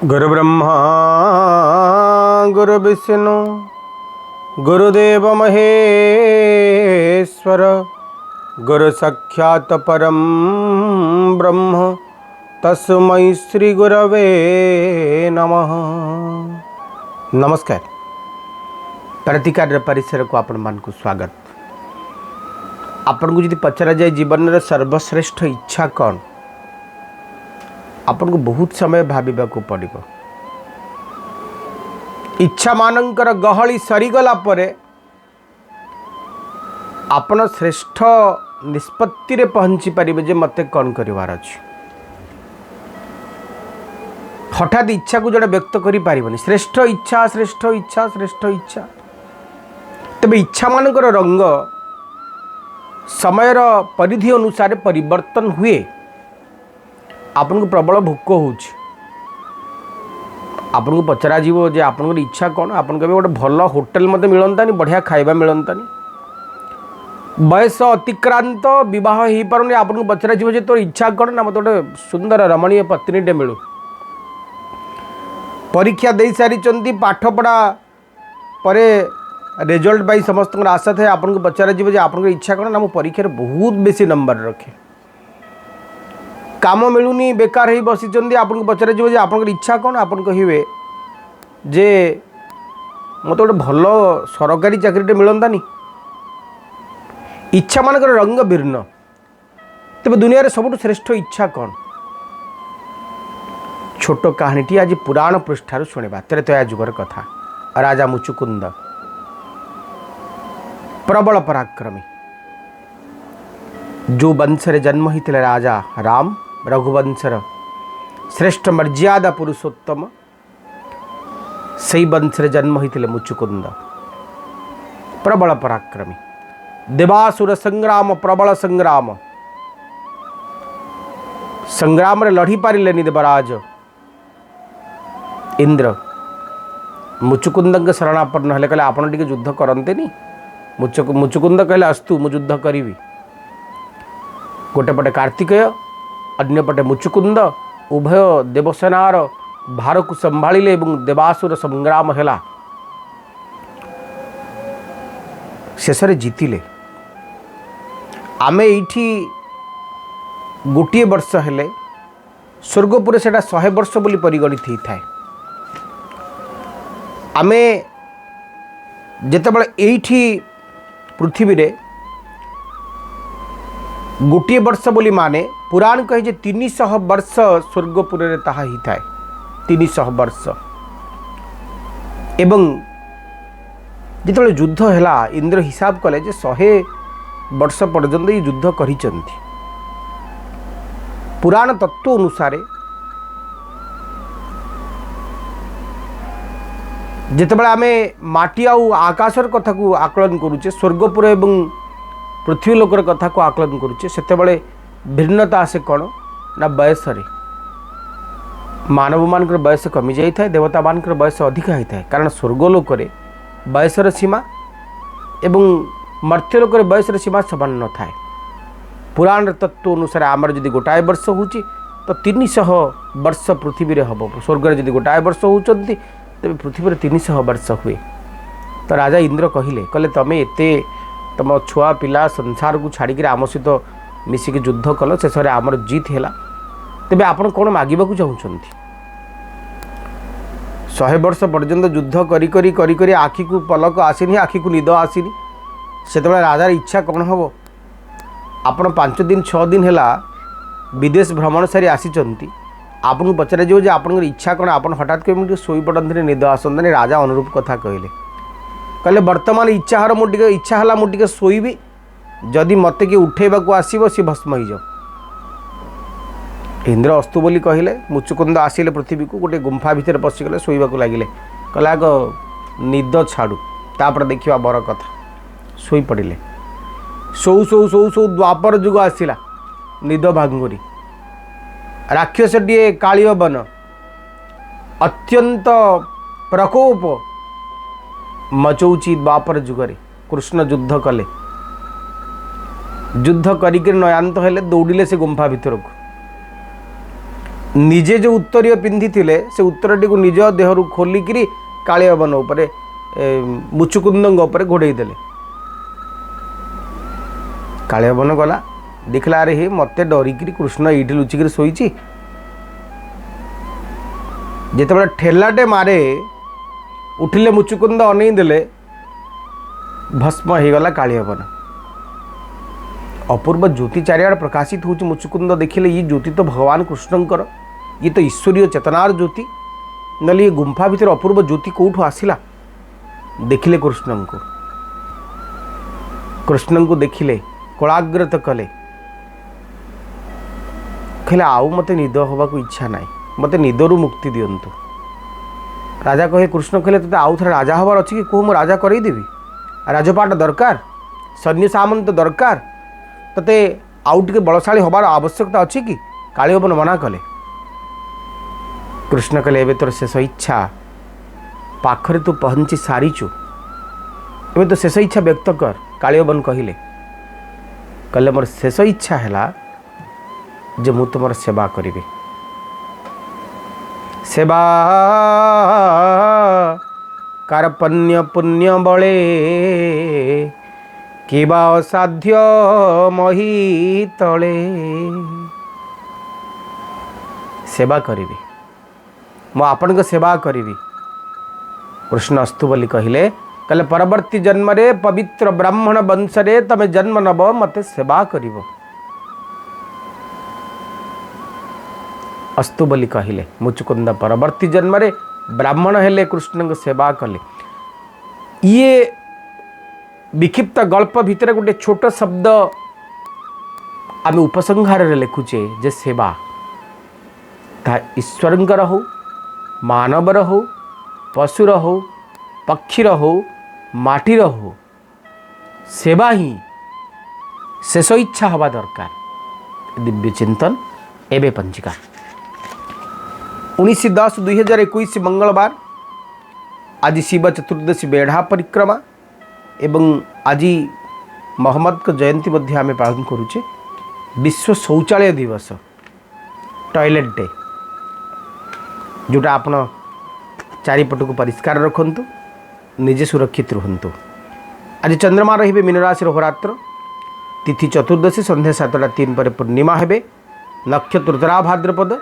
गुरुब्रह्मा गुरुविष्णु गुरुदेव महेश्वर गुरु साक्षात् परम ब्रह्म तस्मै श्री गुरवे नमः। नमस्कार। प्रतिकार परिसर को आपण मान को स्वागत। आपण को यदि पचरा जाए जीवन सर्वश्रेष्ठ इच्छा कौन, आपन को बहुत समय भाविबा को पड़िबो। इच्छा मानकर गहली सरीगला परे आपन श्रेष्ठ निष्पत्ति रे पहुँची पारिबे जे मते कौन करिवार अछि। हठात इच्छा को जड़े व्यक्त करि पारिबनी। श्रेष्ठ इच्छा श्रेष्ठ इच्छा श्रेष्ठ इच्छा। तबे इच्छा मानकर रंग समयर परिधि अनुसार परिवर्तन हुए। आपन को प्रबल भोक हो, आपन को पचरा जीवो जे आपन इच्छा कौन। आपन के गोटे भल होटेल मत मिलतानी, बढ़िया खाइबा मिलतानी, बयस अतिक्रांत विवाह हो पारे। आपन को पचरा जीवो जे तोर इच्छा कौन ना, मत गोटे सुंदर रमणीय पत्नीटे मिलू। परीक्षा दे सारी पाठ पढ़ा परे रिजल्ट पाई समस्त आशा थाए। आपन को पचरा जीवो जे आपन इच्छा कौन ना, मो परीक्षा बहुत बेसी नंबर रखे, काम मिलूनी, बेकार ही बसी। आपन को पचरा जे आपन इच्छा कौन, आपन कहे जे मत गोटे भल सरकारी चाकरीटे मिलतानी। इच्छा मानकर रंग भिन्न। तेज दुनिया सबुठ श्रेष्ठ इच्छा कौन? छोट कहानीटी आज पुराण पृष्ठार शुणा। त्रेतया जुगर कथा। राजा मुचुकुंद प्रबल पराक्रमी, जो वंश जन्म होता राजा राम, रघुवंशर श्रेष्ठ मर्यादा पुरुषोत्तम, से वंश जन्म होते मुचुकुंद। प्रबल पराक्रमी, देवासुर संग्राम, प्रबल संग्राम, संग्राम रे लड़ी पारे देवराज इंद्र मुचुकुंद शरणापन्न हेले। कहले आपण टिके युद्ध करते नी। मुचुकुंद कहले अस्तु मु युद्ध करी। गोटे पटे कार्तिकेय, अन्य पटे मुचुकुंद, उभय देवसेनार भार को संभाळिले एवं देवासुर संग्राम हैला। शेषरे जीतिले। आमे एठी गोटे वर्ष हेले स्वर्गपुर सेटा 100 वर्ष बोली परिगणित होता है। आमे जेतेबेले एठी पृथ्वी रे गोटे वर्ष बोली माने पुराण कहे जे 300 वर्ष स्वर्गपुर रे ताहा ही थाए। 300 वर्ष एवं जितेबाला युद्ध हैला, इंद्र हिसाब कले जे 100 वर्ष पर्यंत ये युद्ध करिसंती। पुराण तत्व अनुसार जितेबाला आमे माटी आउ आकाशर कथा को आकलन करूचे, स्वर्गपुर एवं पृथ्वी लोकर कथा को आकलन करुचे, सेतेबेले भिन्नता आसे कौन ना बयस रे। मानव मानकर बयस कमी जाई थाए, देवता मानकर बयस अधिक होई थाए। कारण स्वर्गलोक रे बयसर सीमा एवं मर्त्यलोक बयसर सीमा समान न थाए। पुराण तत्व अनुसार आमर जदि गोटाए वर्ष होची तो 300 वर्ष पृथ्वी रे हबो। स्वर्ग रे जदि गोटाए वर्ष होचंती तबे पृथ्वी रे 300 वर्ष हुए। तो राजा इंद्र कहले तमे एते तुम छुआ पिला संसार को छाड़ी आम सहित मिसिक युद्ध कल, शेष आमर जीत है। तेबे आपण कौन मागिबा को चाहूँगी? 100 वर्ष पर्यंत युद्ध करी करी करी करी आखि को पलक आसीनी, आखि को निद आसीनी। सेतेबेले राजार इच्छा कौन हम? आपण 5 दिन 6 दिन है विदेश भ्रमण सारी आसीचंती। आपन को पचरा जे आपन इच्छा कौन? आपन हठात कहीं शोई पड़ते निद आसंतानी। राजा अनुरूप कथा कहले वर्तमान इच्छा हर मुझे इच्छा है मुझे शोबी, जदि मत कि उठेबा को आसब सी भस्म हो जाओ। इंद्र अस्तु बोली कहले। मुचुकुंद आसिले पृथ्वी को, गोटे गुंफा भितर पशिगले, शोबा को लगिले। कहले आग निद छाड़ू तापर देखा बर कथा। शोई पड़े। सौ सौ सौ सौ द्वापर जुग आसला, निद भांगुरी। राक्षसटीए कालिय बन, अत्यंत प्रकोप मचौची द्वापर जुगरे। कृष्ण युद्ध कले, युद्ध करिक नयांत हेले दौड़िले से गुंफा भितर को। निजे जो उत्तरीय पिंधि से उत्तरटी को निज देहरु खोलिकी कालीयवन उपर मुचुकुंद घोड़े देले। कालीयवन गला देखला अरे हे मत डरिकी कृष्ण ये लुचिक शोची जिते ठेलाटे मारे उठिले मुचुकुंद अनईदेले भस्म हो गला कालीयवन। अपूर्व ज्योति चारिआड़ प्रकाशित होची मुचुकुंद देखिले ये ज्योति तो भगवान कृष्णंकर, ये तो ईश्वरीय चेतनार ज्योति नली ये गुंफा भितर अपूर्व ज्योति कौठू आसिला। देखिले कृष्ण को देखिले कोलाग्रत कले कहले आउ मते निद होबाकू इच्छा नाई, मते निदरू मुक्ति दियंतु। राजा कहे कृष्ण कहले तते आउ थे राजा हबार अच्छी कि कह मु राजा करदेवी, राजपाट दरकार, सैन्य सामंत दरकार, तते आउ टे बलशाली हबार आवश्यकता अच्छी कि? कालीयवन मना कले। कृष्ण कहले एबे तोर शेष इच्छा पाखरे तू पहुँची सारीचु, एबे तो शेष इच्छा व्यक्त कर। कालीयवन कहले कहले मोर शेष इच्छा है जे मु तुमर सेवा करी। सेवा कार्पण्य पुण्य बले किबा असाध्य मही तले। सेवा करी मु आपन को सेवा करी। कृष्ण अस्तु बोली कहले कहले परवर्ती जन्म रे पवित्र ब्राह्मण वंश रे तमे जन्म नब मते सेवा करिवो। अस्तु बोली कहले मुचुकुंद परवर्ती जन्म रे ब्राह्मण हेले कृष्ण को सेवा कले। ये विक्षिप्त गल्प भितर गोटे छोट शब्द आम उपसंहार लिखुचे जे सेवा ता ईश्वरंकर हो, मानवर हो, पशुर हो, पक्षीर हो, माटीर हो, सेवा ही शेष इच्छा हवा दरकार। दिव्य चिंतन एबे पंचिका 19/10/2021 मंगलवार आज शिव चतुर्दशी बेढ़ा परिक्रमा एवं आज मोहम्मद को जयंती मध्य आम पालन करुचे। विश्व शौचालय दिवस टॉयलेट डे जोटा आपण चारिपट को परिष्कार रखंतु, निजे सुरक्षित रुहंतु। आज चंद्रमा रहिबे मीन राशि होरात्र, तिथि चतुर्दशी संध्या 7:03 पर पूर्णिमा हेबे, नक्षत्र उत्तरा भाद्रपद,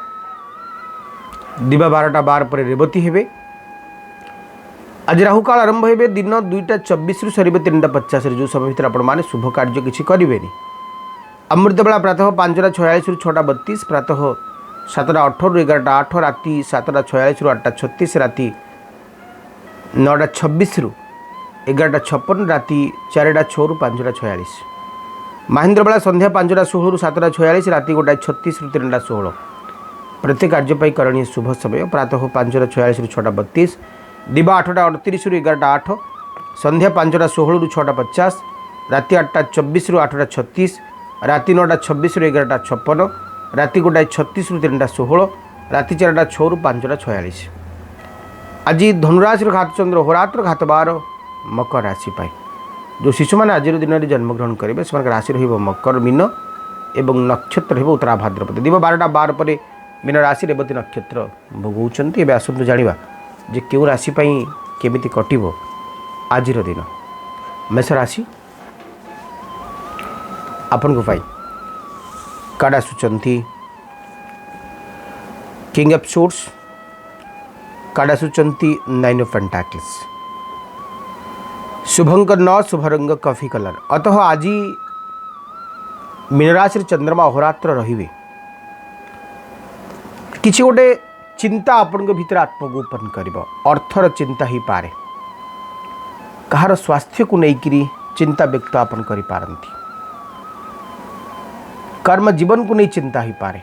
दिवा 12:12 पर रेवती हेबे। आज राहुकाल आरंभ हेबे दिन 2:24 रु सरिबे 3:50 जो समय भितर आपण माने शुभ कार्य किछि करिवेनी। अमृत बेला प्रातः 5:46 रु 6:32, प्रातः 7:18 रु 11:08, राति 7:46 रु 8:36, राति 9:26 रु 11:56, राति 4:06 रु 5:46। महेंद्र बेला संध्या 5:16 रु 7:46, राति 1:36 रु 3:16। प्रत्येक कार्य करणीय शुभ समय प्रातः 5:46 रु 6:32, दिवा 8:38 रु 11:08, संध्या 5:16 रु 6:50, राति 8:24 रु 8:36, राति 9:26 रु 11:56, राति 1:36 रु 3:16, राति 4:06 रु 5:46। आज धनुराशि घात चंद्र होरात्र घात 12 मकर राशि पाई जो शिशु मैंने आज दिन में जन्मग्रहण करेंगे से राशि मकर मीन एवं नक्षत्र उत्तरा भाद्रपद। दिव 12:12 पर मीन राशि रेवती नक्षत्र भोगौंट। एवं आसतु जाना जे क्यों राशि केमी कटो आज दिन। मेष राशि आपण को कार्ड आसुचंती किंग ऑफ सोर्स, कार्ड आसुचंती 9 ऑफ पेंटाकल्स, शुभंकर 9, शुभ रंग कॉफी कलर। अतः आज मीन राशि चंद्रमा अहोरात्र रहिबे। किछि गोटे चिंता आपण भीतर आत्मगोपन करिबो। अर्थर चिंता ही पारे, कहार स्वास्थ्य को लेकिन चिंता व्यक्त आपण करि पारंती, कर्म जीवन को नहीं चिंता ही पारे,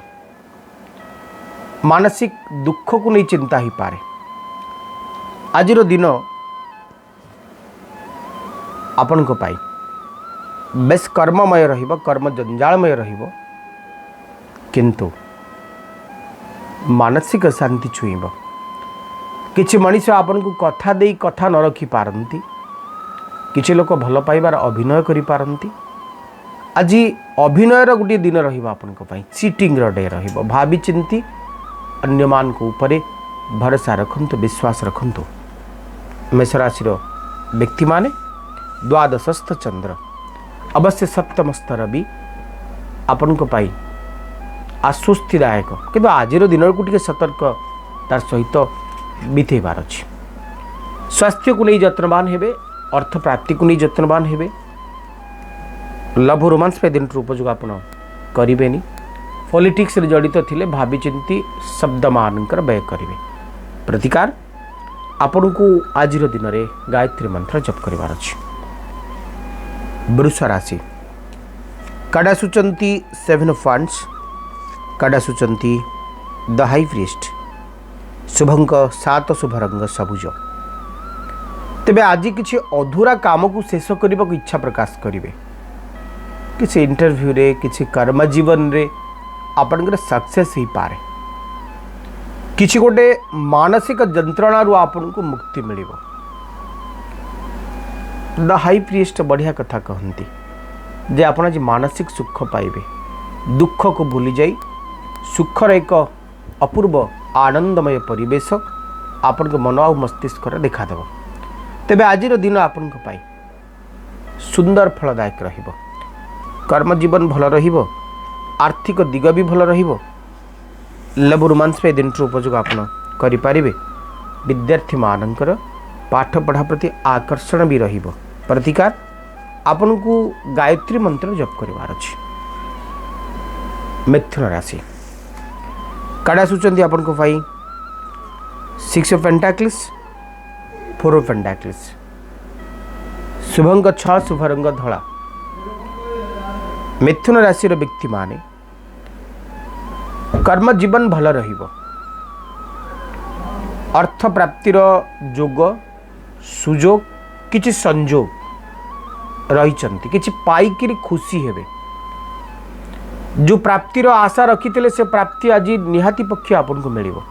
मानसिक दुख को नहीं चिंता ही पारे। आजिर दिन आपण को पाई बेस कर्ममय रहिबो, कर्म जंजालमय रहिबो, किंतु मानसिक शांति छुईब। किछि मनीष आपन को कथा देई कथा न रखी पारंती, किछि लोक भल पाइबार अभिनय करि पारंती। आज अभिनयर गोटे दिन रहिबो आपन को पाई, चीटिंग रो डे रहिबो। भाबी चिंती अन्यमान को ऊपरे भरोसा रखंतु विश्वास रखंतु। मेष राशि व्यक्ति माने द्वादशस्थ चंद्र अवश्य सप्तमस्थ रवि आपण को पाई आश्वस्तिदायक किंतु आज दिन को टे सतर्क तार सहित बीतेबार अच्छी। स्वास्थ्य को नहीं जत्नवान हेबे, अर्थ प्राप्ति को नहीं जत्नवान हेबे, लव रोमांस पे दिन उपयोग आपण करें। पॉलिटिक्स रे जड़ित थिले भावी चिंती शब्द मानकर व्यय करेंगे। प्रतिकार आपण को आज दिन में गायत्री मंत्र जप करिवार अछि। वृष राशि काड़ा सूचंती 7 ऑफ वांड्स, काड़ा सूचंती द हाई प्रीस्ट, शुभंक 7, शुभ रंग सबुज। तेबे आज किसी अधूरा काम को शेष करने को इच्छा प्रकाश करेंगे। किसी इंटरव्यू रे किसी कर्म जीवन रे आपनकर सक्सेस ही पारे। किसी गोटे मानसिक जंत्रणा रू आपन को मुक्ति मिलिबो। द हाई प्रीस्ट बढ़िया कथा कहती जे आपण आज मानसिक सुख पाइबे, दुख को भूली जाई सुखर एक अपूर्व आनंदमय परिवेश आपण के मन आ मस्तिष्क देखा देव। तेबे आज दिन आपण को पाई सुंदर फलदायक रहिबो। कर्म जीवन भल रहिबो, आर्थिक दिग भी भल रहिबो। लव रोमांस पे दिन उपयोग आपण करि पारिबे। विद्यार्थी मानकर पाठ पढ़ा प्रति आकर्षण भी रहिबो। प्रतिकार आपण को गायत्री मंत्र जप करिवार अछि। मिथुन राशि काड़ा सूचंती आपण को पाई 6 ऑफ पेंटाक्लिस, 4 ऑफ पेंटाक्लिस, शुभंक 6, शुभ रंग धला। मिथुन राशि व्यक्ति माने कर्म जीवन भल रहिबो। अर्थ प्राप्तिर जोग सुजोग किछि संजोग रहिचंती, किछि पाइकिरी खुशी हेबे। जो प्राप्तिर आशा रखिथिले से प्राप्ति आज निहाती पक्ष आपन को मिलिबो।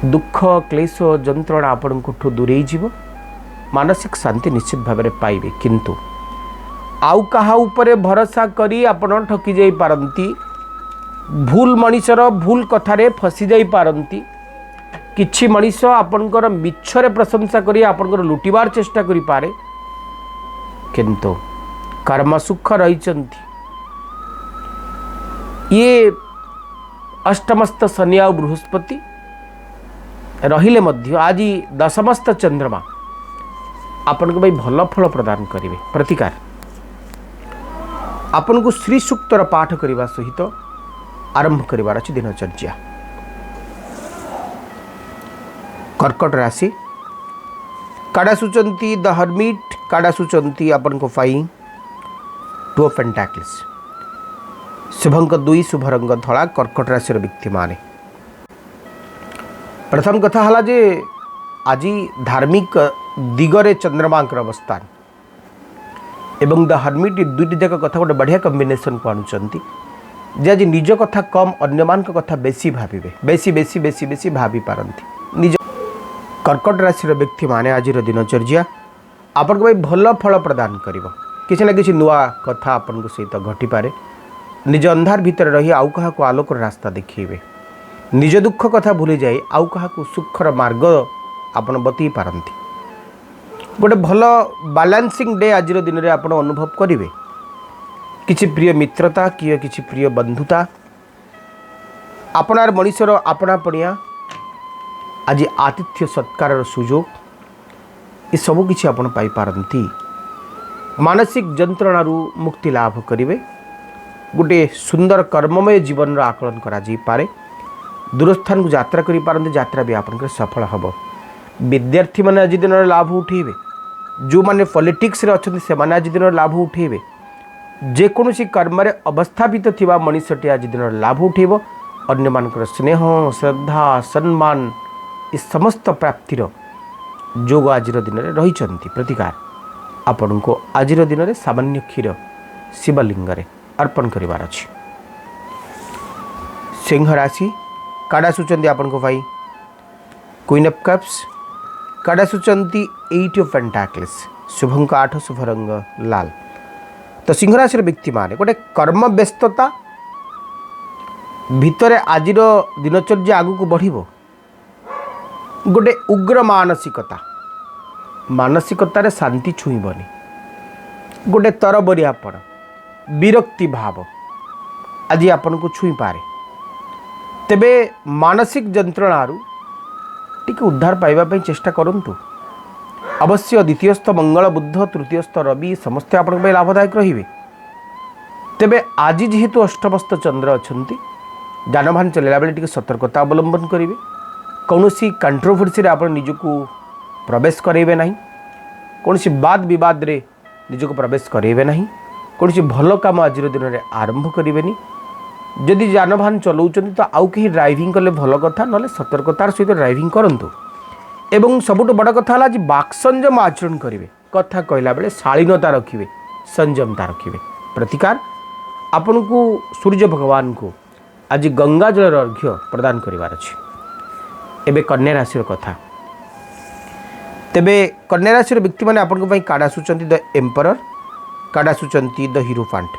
दुख क्लेश जंत्रणा आपन को ठु दूरेई जीवो। मानसिक शांति निश्चित भाव में पाइबे। किंतु आउ कहा उपरे भरोसा करी आपण ठकी जाई पारंती। भूल मनीषर भूल कथारे फसी जाई पारंती। किछि मनीष आपनकर मिछरे प्रशंसा करी आपनकर लुटिबार चेष्टा करि पारे। किंतु कर्म सुख रहिचंती। ये अष्टमस्त शनि आ बृहस्पति रहिले मध्य आज दशमस्त चंद्रमा आपन को भाई भल फल प्रदान करिवे। प्रतिकार आपन को श्री सूक्तर पाठ करने सहित आरंभ करिवार अछि दिनचर्या। कर्कट राशि काड़ा सूचंती द हर्मिट, काड़ा सूचंती आपन को फाई 2 ऑफ पेंटाक्लिस, शुभंक 2, शुभ रंग धला। कर्कट राशि व्यक्ति माने प्रथम कथा हला जे आज धार्मिक दिगरे चंद्रमांकर अवस्थान एवं द हर्मिट दुईटी जाक कथा गोटे बढ़िया कम्बिनेसन को आणुचंती जे आज निज कथा कम अन्यमान कथा बेसी भाविबे। बेसी बेसी बेसी बेसी भावी पारंती निज। कर्कट राशि व्यक्ति माने आज दिनचर्या आपन को भल फल प्रदान करिवो। किसी ना किसी नुआ कथा आपन को सहित घटी पारे। निज अंधार भीतर रही आउ कहा को आलोकर रास्ता देखिबे। निज दुख कथा भूली जाए आउ कहा को सुखर मार्ग आपन बतई पारंती। गोटे भल बैलेंसिंग डे आज दिन में आप अनुभव करेंगे। किसी प्रिय मित्रता किसी प्रिय बंधुता आपणार मनीषर आपणापणिया आज आतिथ्य सत्कार सुजोग ये सब किसी आपन पाई पारंती। मानसिक जंत्रणारू मुक्ति लाभ करेंगे। गोटे सुंदर कर्ममय जीवन आकलन करा जी पारे। दूरस्थान को यात्रा करि पारंती। यात्रा भी आपनकर सफल हबो। विद्यार्थी माने आज दिन लाभ उठेबे। जो माने पॉलिटिक्स रे अछंती से माने आज दिन लाभ उठेबे। जे कोनोसी कर्म रे अवस्थापित थिबा मनुष्यटी आज दिन लाभ उठेबो। अन्य मानकर स्नेह श्रद्धा सम्मान ये समस्त प्राप्तिर जोग आज दिन में रही। प्रतिकार आपण को आज दिन में सामान्य क्षीर शिवलिंग रे अर्पण करिवार अछि। सिंह राशि काड़ा सूचंती आपण को भाई क्वीन ऑफ कप्स, काड़ा सूचंती 8 ऑफ पेंटाक्लिस, शुभंक 8, शुभ रंग लाल। तो सिंह राशि व्यक्ति माने गोटे कर्म व्यस्तता भितरे आजिर दिनचर्या आगु को बढ़िबो गोटे उग्र मानसिकता मानसिकतार शांति छुईबनी गोटे तरबरियापण विरक्ति भाव आज आपन को छुई पारे तेबे मानसिक जंत्रणारू टिके उद्धार पाइबा चेष्टा करंतु। अवश्य द्वितीयस्थ मंगल बुध तृतीयस्थ रवि समस्ते आपन लाभदायक रहिबे। तेबे आज जेहेतु अष्टमस्त चंद्र अछंती जानवाहन चलैला बेले टिके सतर्कता अवलंबन करिवे। कौनसी कंट्रोवर्सी रे आपन निजको प्रवेश करेबे नहीं, कौनसी वाद विवाद रे निजको प्रवेश करेबे नहीं, कौनसी भल काम आज दिन में आरंभ करेनि। जदि जानवाहन चलाउछन्ति तो आउ कहीं ड्राइविंग कले भल कथा ना सतर्कतार सहित ड्राइविंग करंतु। एवं सबुठ बड़ कथा आज बाक्संजम आचरण करेंगे, कथा कहला बेले शालीनता रखिए, संयमता रखिए। प्रतिकार आपन को सूर्य भगवान को आज गंगा जल अर्घ्य प्रदान करिवार अछि। एबे कन्या राशि कथा तेबे कन्या राशि व्यक्ति मैंने आपन कार्ड आसुचंती द एम्परर, कार्ड आसुचंती द हीरोफांट।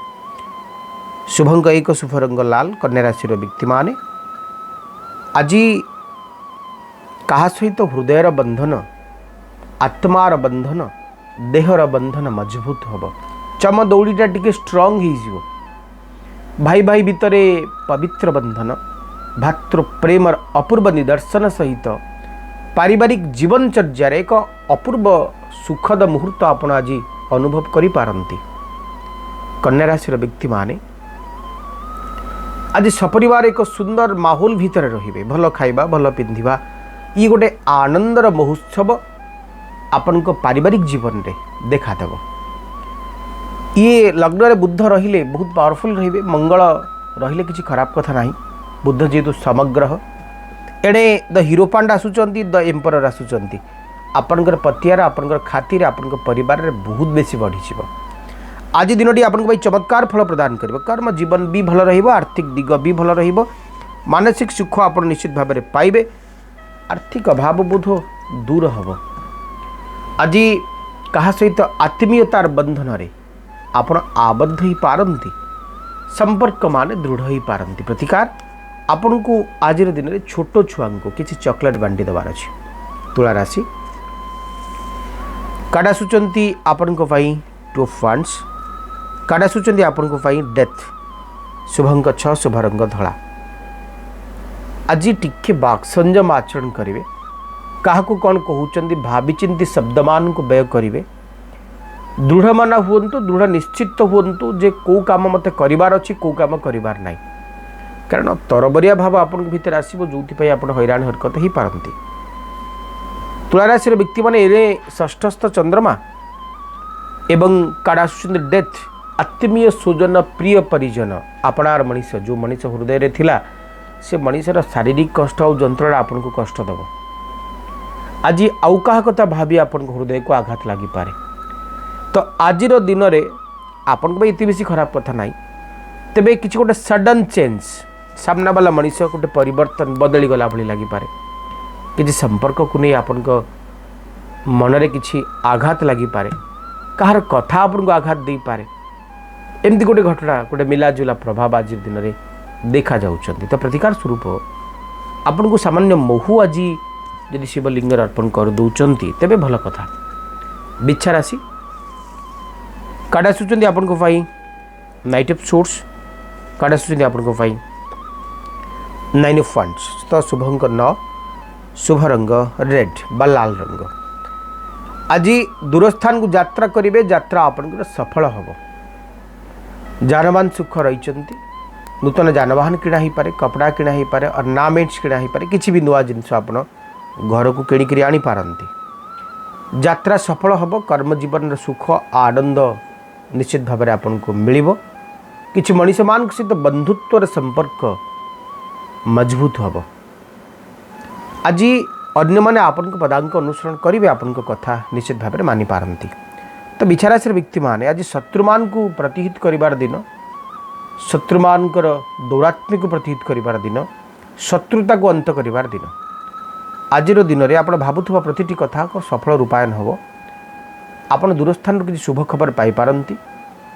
शुभंक एक शुभ रंग लाल। कन्या राशि व्यक्ति माने आज कहा सहित हृदयर बंधन आत्मार बंधन देहर बंधन मजबूत हम। चम दौड़ीटा टिके स्ट्रंग हो। भाई भाई भितरे पवित्र बंधन भातृ प्रेमर अपूर्व निदर्शन सहित पारिवारिक जीवनचर्यार एक अपूर्व सुखद मुहूर्त आपण आज अनुभव करि पारंती। कन्या राशि व्यक्ति माने आज सपरिवार एक सुंदर माहौल भितर रहिबे। भल खाइबा भल पिंधिबा ये गोटे आनंदर महोत्सव आपन को पारिवारिक जीवन रे देखा देव। ये लग्न रे बुध रहिले बहुत पावरफुल रहिबे। मंगल रहिले किसी खराब कथा नहीं। बुध जेहेतु समग्र एणे द हीरोफांट आसुचंती द एम्परर आसुचंती आपनकर पतियार आपनकर खातिर आपनकर परिवार रे बहुत बेसी बढ़ी जीव। आज दिनटी आपन को चमत्कार फल प्रदान करिवो। कर्म जीवन भी भल रहिबो, आर्थिक दिग भी भल रहिबो, मानसिक सुख आपन निश्चित भाव में पाइबे, आर्थिक अभाव बोध दूर हम। आज कहा सहित आत्मीयतार बंधन रे आपण आबद्ध ही पारंती, संपर्क माने दृढ़ ही पारंती। प्रतिकार आपण को आज दिन में छोट छुआ को किसी चॉकलेट बांटी देवार अच्छी। तुला राशि कार्ड आसुचंती आपण को टू ऑफ वांड्स, कार्ड आसुचंती आपण को डेथ। शुभंक 6 शुभ रंग धला। आज टिके बाक संयम आचरण करेंगे। क्या कौन कहते भाविचिंती शब्दमान को व्यय करेंगे। दृढ़ माना हूँ, दृढ़ निश्चित हूँ जे कौ काम मत करार अच्छी कौ काम करार ना। कारण तरबरिया भाव आपन भीतर आसो जो आप हैरान हरकत ही पारती। तुला राशि व्यक्ति मैंने षष्ठस्थ चंद्रमा एवं कार्ड आसुचंती डेथ। आत्मीय स्वजन प्रिय परिजन आपणार मनीष जो मनीष हृदय रे थिला से मनीषर शारीरिक कष्ट और जंत्रणा आपन को कष्ट दब। आज आउ कहा कथा भावी आपन को हृदय को आघात लगी पारे। तो आज दिन में आपन को इतनी बेसी खराब कथा नहीं। तेबे किसी गोटे सडन चेंज सामना वाला मनीष गोटे परिवर्तन बदली गला भली लगी पारे। किसी संपर्क को नहीं आपन को मन रे किसी आघात लगी पारे, कहार कथा आपन को आघात दे पारे। एमती गोटे घटना गोटे मिलाजुला प्रभाव आज दिन में देखा जाउछन्ति। तो प्रतिकार स्वरूप आपन को सामान्य महू आज यदि शिवलिंग अर्पण कर दौरान तेबे भल कथा। बिच्छा राशि कार्ड आसुचंती आपन को नाइट ऑफ सोर्स, कार्ड आसुचंती आपन को 9 ऑफ वांड्स। तो शुभंक 9 शुभ रंग रेड बा लाल रंग। आज दूरस्थान को यात्रा करेंगे, यात्रा आपन सफल हम। जानवाहन सुख रही, नूतन जानवाहन किଣା ही पारे, कपड़ा किଣା ही पारे, ऑर्नामेंट्स किଣା ही पारे, किसी भी नुआ जिनस आप घर को किणिक आनी पारती। यात्रा सफल हम। कर्म जीवन सुख आनंद निश्चित भाव में आपन को मिल। किसी मनीष मान सहित बंधुत्वर संपर्क मजबूत हम। आज अन्य माने आपन को पदांक अनुसरण करेंगे, आपन को कथा निश्चित भाव में मानि पारती। तो बिच्छा राशि व्यक्ति माने आज शत्रुमान को प्रतिहित करिवार दिन, शत्रुमानकर दौरात्म्य को प्रतिहित करिवार दिन, शत्रुता को अंत करिवार दिन। आज दिन में आप भावुवा प्रतिटी कथा को सफल रूपायन हम। आपन दूरस्थान किसी शुभ खबर पाई पारंती।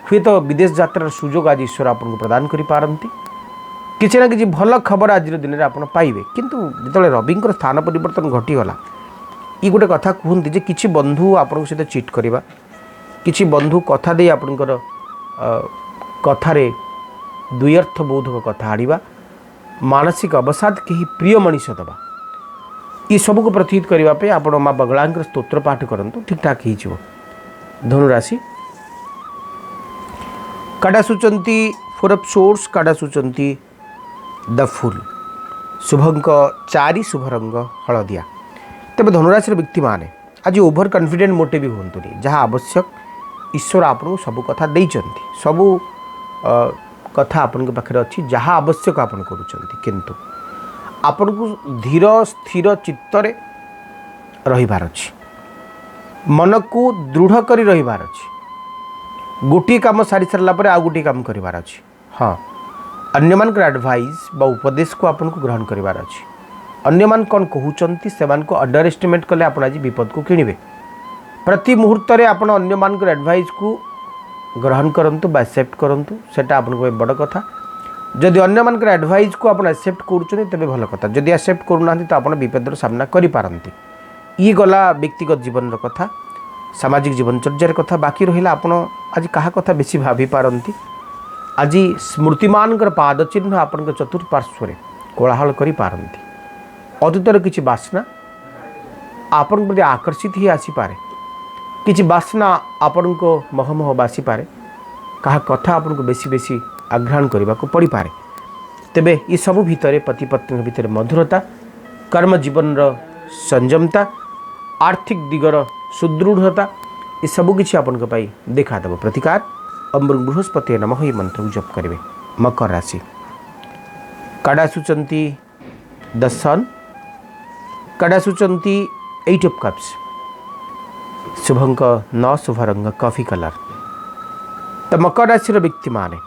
हुए तो विदेश यात्रार सुजोग आज ईश्वर आपको प्रदान करि पारंती। किसी ना कि भल खबर आज दिन में आप पाइबे। किंतु जो रवि स्थान परिवर्तन घटीगला ये गोटे कथा कहते जे किसी बंधु आपण सहित चिट करवा किसी बंधु कथा दे आपणकर कथारे द्व्यर्थ बोधक कथा आड़वा मानसिक अवसाद कहीं प्रिय मनीष दबा ये सबको प्रतिहित करने आप माँ बगला स्तोत्र पाठ करूँ ठीक ठाक हो। धनुराशि काड़ा सूचंती 4 ऑफ सोर्स काड़ा सूचंती द फुल शुभंक 4 शुभ रंग हलदिया। तेज धनुराशि व्यक्ति मैंने आज ओभर कॉन्फिडेंट मोटे भी हूँ जहाँ आवश्यक ईश्वर आपको सब कथा देइचंती सबू कथा आपण पाखे अच्छी जहाँ आवश्यक आपन करुँच आपण को धीर स्थिर चित्तरे रहिबार अछि मन को दृढ़ करी रहिबार अछि गोटी काम सारी सारा पर आ गोटी काम करिवार अछि। हाँ अन्य मान एडवाइस बा उपदेश को आपन को ग्रहण करिवार अछि। अन्य मान कौन कहउचंती सेमान को अंडर एस्टिमेट कले आपण आज विपद को किनिबे। प्रति मुहूर्त रे आपण अन्य मान एडवाइस को ग्रहण करंतु बा एक्सेप्ट करंतु सेटा आपन को बड़ कथा। जदि अन्य मान एडवाइस को आप एक्सेप्ट करुँच तेज भल कथा जदि एक्सेप्ट करूना तो आप विपदर सामना करिपारंती। ये गला व्यक्तिगत जीवन कथा सामाजिक जीवनचर्यार कथा बाकी रहा आपड़ आज क्या कथा बेसी भाभी पारती। आज स्मृतिमान पाद चिन्ह आपण चतुर्पार्श्व कोलाहल करिपारंती। अतीतर किसी बासना आपण प्रति आकर्षित ही आसीपे किसी बासना आपण को महमह बासीपे क्या कथा आपण को बेसी बेसी आघ्राण करने को पड़ पारे। तेबे ये सबू भितर पति पत्नी भितर मधुरता कर्म जीवन संयमता आर्थिक दिगर सुदृढ़ता ये सबू किसी आपण देखादेव। प्रतिकार अमृत बृहस्पति नमः ये मंत्र जप करेंगे। मकर राशि काड़ा सूचंती द सन काड़ा सूचंती 8 ऑफ कप्स शुभंक 9 शुभ रंग कॉफी कलर। तो मकर राशि व्यक्ति माने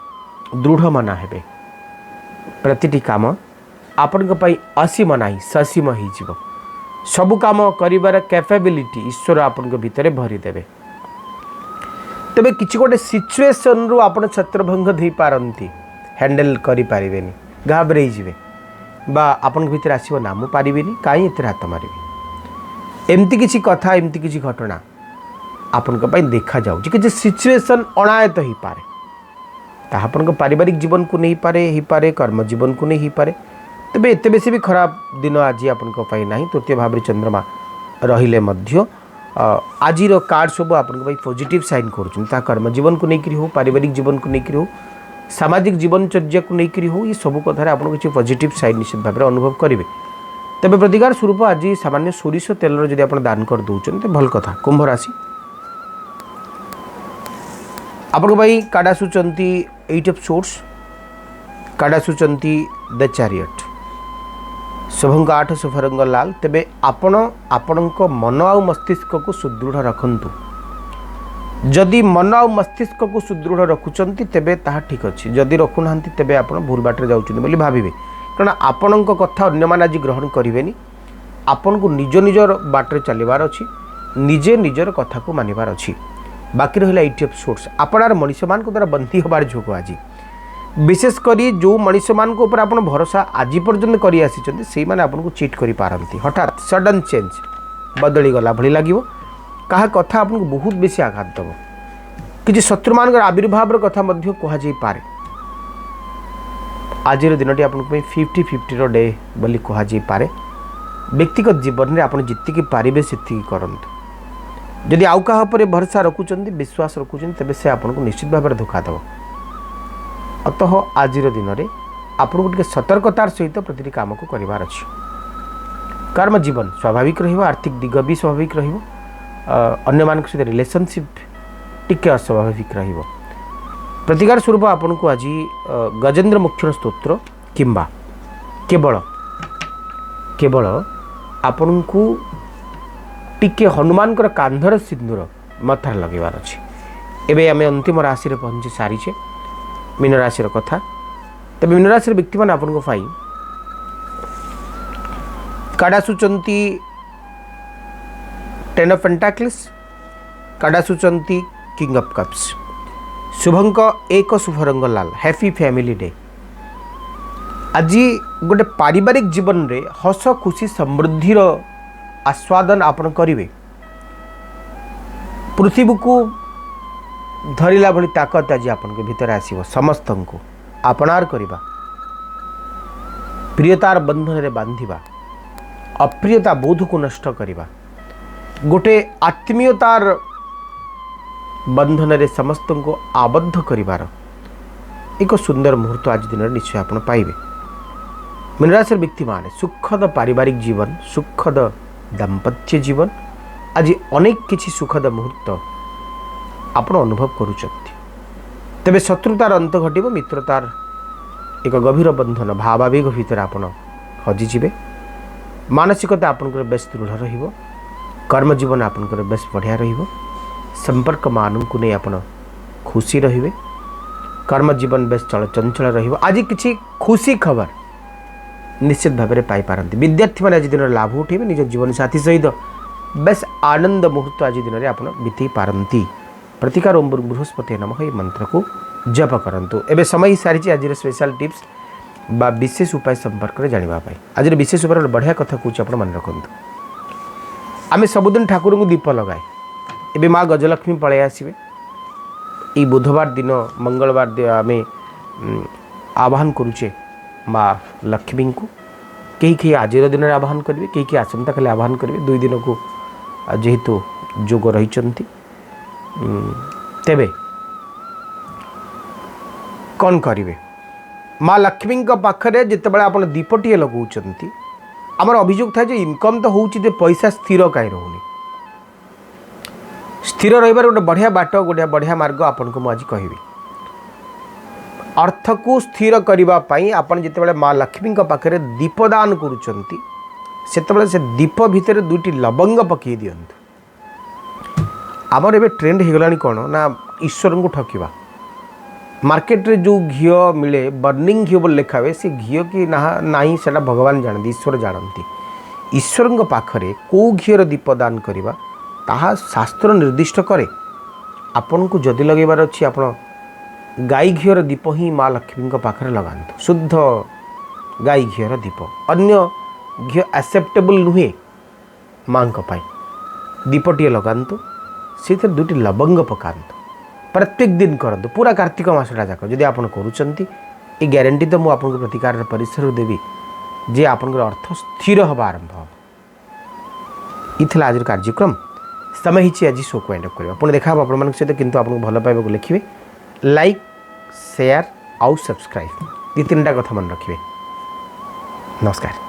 दृढ़ मना हेबे प्रतिटी काम आपण असीम नाही ससीम हो सबु काम करिबार कैपेबिलिटी ईश्वर आपण भितर भरी देबे। तबे किछि गोटे सिचुएशन रु आपण छत्रभंग दे पारंती हैंडल करि पारिबेनी घाबरे जिवे बा आपण भितर आसीबो ना मु पारिबेनी काई एते हाथ मारिबे एमती किछि कथा एमती किछि घटना आपण देखा जाउ कि सिचुएशन अनायत ही पारे ताहा आपण पारिवारिक जीवन को नहीं पारे कर्म जीवन को नहीं पारे। तेबे एते बेसी भी खराब दिन आज आपण ना तृतीय भाव चंद्रमा रहिले मध्य आजिर कार्ड सब आपण पॉजिटिव साइन कर कर्म जीवन को लेकर हो पारिवारिक जीवन को लेकर हो सामाजिक जीवनचर्या को लेकर हो ये सब कथार आप किसी पॉजिटिव साइन निश्चित भाव अनुभव करेंगे। तेबे प्रतिकार स्वरूप आज सामान्य सोरिष तेलर जदि आप दान कर दौरान तो भल कथा। कुंभ राशि आपण काड़ा सूचंती 8 ऑफ सोर्स काड़ा सूचंती द चैरियट शुभंक 8 शुभ रंग लाल। तेबे आपण मन आ मस्तिष्क को सुदृढ़ रखंतु जदि मन आ मस्तिष्क को सुदृढ़ रखुचंती तेबे ताहा ठीक अच्छी जदि रखुना तेबे आपण भूल बाटे जाउछन्ती बोली भाबिबे कारण आपण कथा अन्य मान आज ग्रहण करेनि आपण को निज निजर बाटे चलबार अच्छी निजे निजर कथा को मानिबार अच्छी। बाकी रहा 8 ऑफ सोर्स आपणार मनीष मान द्वारा बंदी होबार जोग आज विशेषकर जो मनीष मान ऊपर आप भरोसा आज पर्यंत कर आसी से आपको चिट कर पारती हठात सडन चेंज बदली गला भली लगे क्या कथा आपको बहुत बेसी आघात दब कि शत्रु मान आविर्भाव कथा कहुपे आज दिन टी आप 50-50 डे बोली कहुपे। व्यक्तिगत जीवन में आप जी पारे से करूँ जदि आउ क्या भरोसा रखुंट विश्वास रखुंट तेज से आपको निश्चित भाव में धोखा दब। अतः आज दिन में आपको टे सतर्कतार सहित प्रति काम को करार अच्छी। कर्म जीवन स्वाभाविक रहिबो आर्थिक दिग भी स्वाभाविक रहिबो अन्य मान सहित रिलेशनशिप टिके अस्वाभाविक रहिबो। प्रतिकार स्वरूप आपको आज गजेंद्र मुख्य स्तोत्र किंबा केवल केवल आपण को टिके हनुमान कांधर सिंदूर मथार लगेबार अच्छी। एवं आम अंतिम राशि पहुँची सारीचे मीन राशि कथा। तब मीन राशि व्यक्ति मैंने आपन काड़ा सूचंती 10 ऑफ पेंटाक्ल्स काड़ा सूचंती किंग ऑफ कप्स शुभंक 1 शुभ रंग लाल। Happy family day. आज गोटे पारिवारिक जीवन रे हस खुशी समृद्धि आस्वादन आपण करेंगे। पृथ्वी को धरला भली ताकत आज आपण के भीतर आसीबो। समस्त को आपणार करिबा, प्रियतार बंधन रे बांधिबा, अप्रियता बोध को नष्ट करिबा, गोटे आत्मीयतार बंधन रे समस्त को आबद्ध करिबार एक सुंदर मुहूर्त आज दिन निश्चय आपण पाइबे। मीनराशि व्यक्ति माने सुखद पारिवारिक जीवन, सुखद दाम्पत्य जीवन, आज अनेक किछि सुखद मुहूर्त आपण अनुभव करुचंती। तेबे शत्रुतार अंत घटिबो, मित्रतार एक गभीर बंधन भावावेग भितर आपण हजिଯିबे। मानसिकता आपनकर बेस दृढ़ रहिबो, कर्म जीवन आपनकर बेस बढ़िया रहिबो, संपर्क मानू नहीं आपण खुशी रहिबे, कर्म जीवन बेस चंचल रहिबो। आज किछि खुशी खबर निश्चित भाव में पाई पारंती। विद्यार्थी मैंने आज दिन लाभ उठेबे, निज जीवन साथी सहित बेस आनंद मुहूर्त आज दिन में आपण बीतई पारंती। प्रतिकार ओम बृहस्पति नमः ये मंत्र को जप करंतु। एबे समय ही सारी आज स्पेशल टिप्स बा विशेष उपाय संपर्क में जानिबा पाई। आज विशेष उपाय बढ़िया कथा कहूँ, आप मन रखुद। आम सबुदिन ठाकुर को दीप लगाए, एबे माँ गजलक्ष्मी पलि आसबे। ये बुधवार दिन मंगलवार दिन आम आह्वान करुचे माँ लक्ष्मी को। कहीं आज दिन में आह्वान करेंगे, कहीं आसंता काली आह्वान करेंगे। 2 दिन को जेहेतु जोग रही तेबे कौन करेंगे? माँ लक्ष्मी पाखे जिते आप दीपटे लगाउछंती, आमर अभियोग था इनकम तो होउछि, पैसा स्थिर कहीं रोनी। स्थिर रहिबार गोटे बढ़िया बाट, गोटे बढ़िया मार्ग आपन को आज कहबी। अर्थ को स्थिर करने आपन जिते माँ लक्ष्मी पाखे दीपदान करुचंती, सेतबेले से दीप भितर 2टी लवंग पकई दियंतु। आमर एबे ट्रेंड हो गलानी कौन ना ईश्वर को ठकिबा। मार्केट रे जो घी मिले बर्निंग घी बोल लिखा हुए, से घी कि ना से भगवान जानती, ईश्वर जानती। ईश्वर पाखरे कौ घीर दीपदान करवा ताहा शास्त्र निर्दिष्ट करे। आपन को जदि लगेबार अच्छी आपण गाई घीर दीप ही माँ लक्ष्मी पाखरे लगातु। शुद्ध गाई घीर दीप, अन्य घी एक्सेप्टेबल नुहे माँ पाई। दीपटे लगातु, से 2टी लवंग पकातु, प्रत्येक दिन करंतु। पूरा कार्तिक मासटा जाक जदि आपन करूचंती, ये ग्यारंटी तो मुझे प्रतिकार परिसर देवी जे आपन अर्थ स्थिर हवा आरंभ हो। इथला आज कार्यक्रम समय ही आज शो को एंड अप करबा। पुणी देखा आपण सहित, किंतु आपको भल पाइबा को लिखिए लाइक शेयर आउ सब्सक्राइब, 2-3टा कथा मन रखिए। नमस्कार।